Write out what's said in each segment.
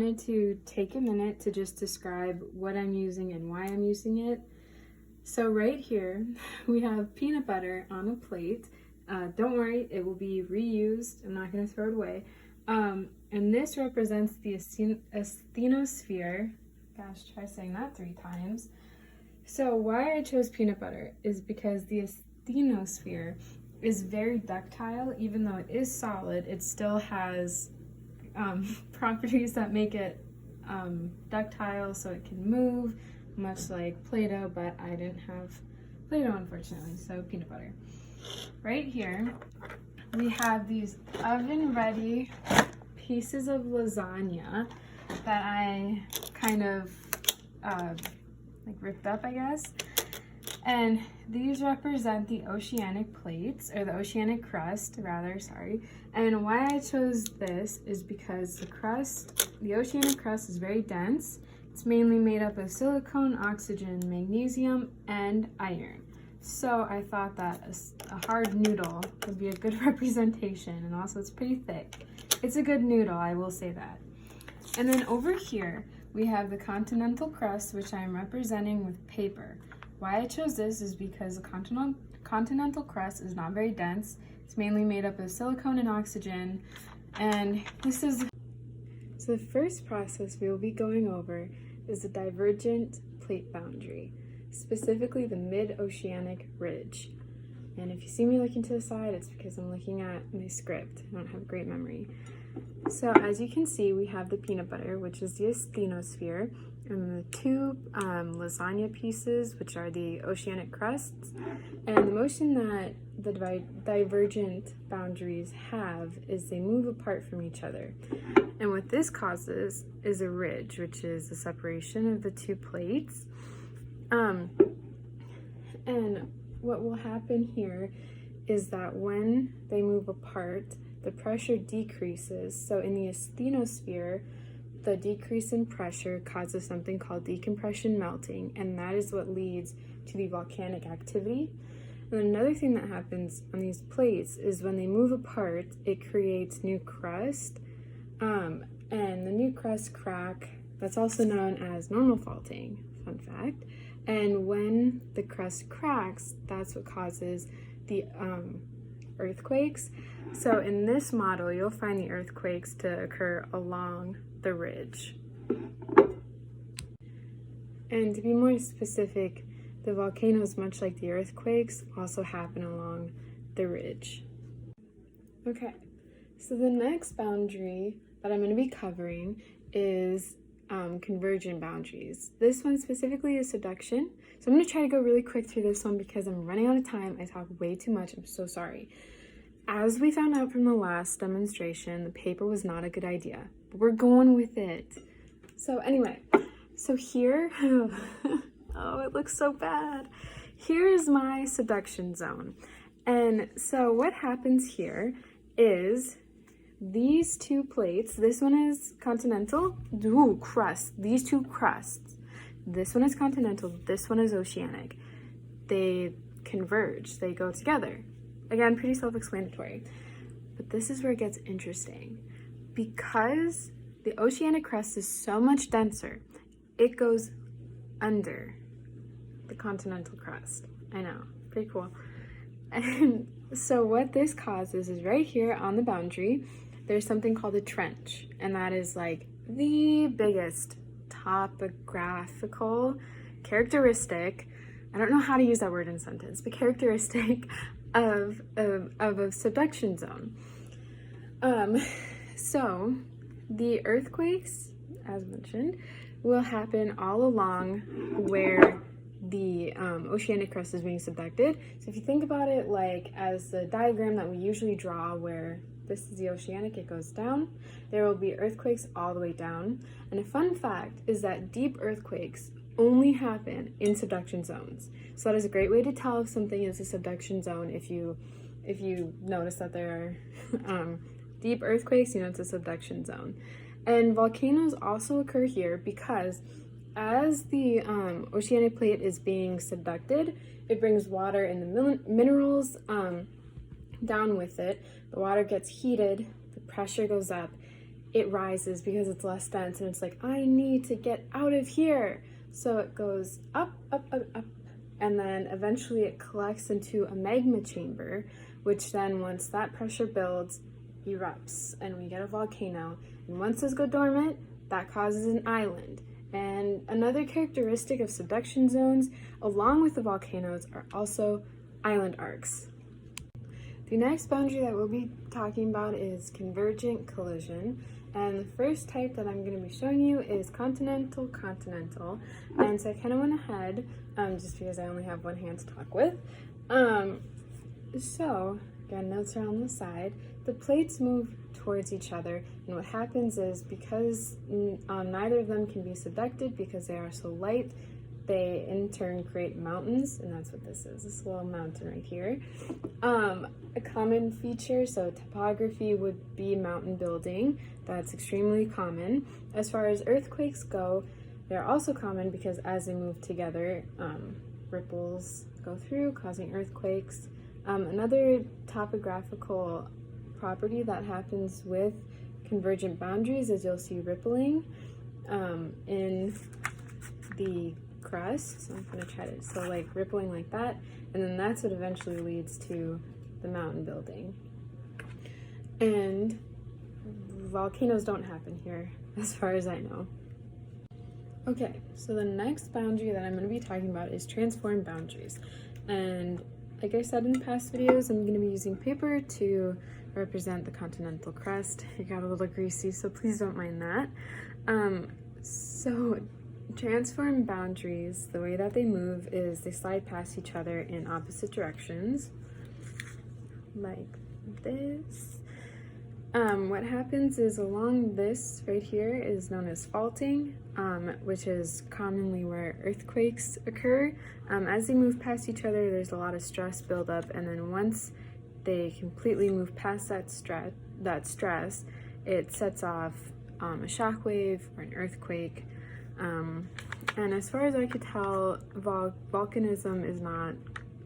I wanted to take a minute to just describe what I'm using and why I'm using it. So right here we have peanut butter on a plate. Don't worry, it will be reused. I'm not going to throw it away. And this represents the asthenosphere. Gosh, try saying that 3 times. So why I chose peanut butter is because the asthenosphere is very ductile. Even though it is solid, it still has properties that make it ductile, so it can move, much like Play-Doh, but I didn't have Play-Doh, unfortunately, so peanut butter. Right here, we have these oven-ready pieces of lasagna that I kind of like ripped up, I guess. And these represent the oceanic plates, or the oceanic crust, rather, sorry. And why I chose this is because the oceanic crust is very dense. It's mainly made up of silicone, oxygen, magnesium, and iron. So I thought that a hard noodle would be a good representation, and also it's pretty thick. It's a good noodle, I will say that. And then over here, we have the continental crust, which I'm representing with paper. Why I chose this is because the continental crust is not very dense. It's mainly made up of silicone and oxygen. And this is... So the first process we will be going over is the divergent plate boundary, specifically the mid-oceanic ridge. And if you see me looking to the side, it's because I'm looking at my script. I don't have great memory. So as you can see, we have the peanut butter, which is the asthenosphere, and the 2 lasagna pieces, which are the oceanic crusts. And the motion that the divergent boundaries have is they move apart from each other. And what this causes is a ridge, which is the separation of the 2 plates. And what will happen here is that when they move apart, the pressure decreases. So in the asthenosphere, the decrease in pressure causes something called decompression melting, and that is what leads to the volcanic activity. And another thing that happens on these plates is when they move apart, it creates new crust, and the new crust crack, that's also known as normal faulting, fun fact. And when the crust cracks, that's what causes the earthquakes. So in this model, you'll find the earthquakes to occur along the ridge. And to be more specific, the volcanoes, much like the earthquakes, also happen along the ridge. Okay, so the next boundary that I'm going to be covering is convergent boundaries. This one specifically is subduction. So I'm going to try to go really quick through this one because I'm running out of time. I talk way too much. I'm so sorry. As we found out from the last demonstration, the paper was not a good idea, but we're going with it. So anyway, so here, oh, it looks so bad. Here's my subduction zone. And so what happens here is these 2 plates, this one is continental, crust, these 2 crusts. This one is continental, this one is oceanic. They converge, they go together. Again, pretty self-explanatory. But this is where it gets interesting. Because the oceanic crust is so much denser, it goes under the continental crust. I know, pretty cool. And so what this causes is right here on the boundary, there's something called a trench, and that is like the biggest topographical characteristic, I don't know how to use that word in a sentence, but characteristic of a subduction zone. So the earthquakes, as mentioned, will happen all along where the oceanic crust is being subducted. So if you think about it like as the diagram that we usually draw, where this is the oceanic, it goes down, there will be earthquakes all the way down. And a fun fact is that deep earthquakes only happen in subduction zones. So that is a great way to tell if something is a subduction zone. If you notice that there are deep earthquakes, you know it's a subduction zone. And volcanoes also occur here because as the oceanic plate is being subducted, it brings water and the minerals down with it. The water gets heated, the pressure goes up, it rises because it's less dense, and it's like, I need to get out of here. So it goes up, up, up, up, and then eventually it collects into a magma chamber, which then once that pressure builds, erupts, and we get a volcano. And once those go dormant, that causes an island. And another characteristic of subduction zones, along with the volcanoes, are also island arcs. The next boundary that we'll be talking about is convergent collision. And the first type that I'm going to be showing you is continental-continental. And so I kind of went ahead, just because I only have one hand to talk with. So, again, notes are on the side. The plates move towards each other, and what happens is, because neither of them can be subducted because they are so light, they in turn create mountains, and that's what this is, this little mountain right here. A common feature, so topography, would be mountain building. That's extremely common. As far as earthquakes go, they're also common because as they move together, ripples go through, causing earthquakes. Another topographical property that happens with convergent boundaries is you'll see rippling in the crust. So I'm going to try to, so like rippling like that, and then that's what eventually leads to the mountain building. And volcanoes don't happen here, as far as I know. Okay, so the next boundary that I'm going to be talking about is transform boundaries. And like I said in the past videos, I'm going to be using paper to represent the continental crust. It got a little greasy, so please don't mind that. So transform boundaries, the way that they move is they slide past each other in opposite directions, like this. What happens is along this right here is known as faulting, which is commonly where earthquakes occur. As they move past each other, there's a lot of stress buildup, and then once they completely move past that stress, it sets off a shock wave or an earthquake. And as far as I could tell, volcanism is not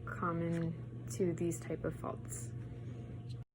common to these type of faults.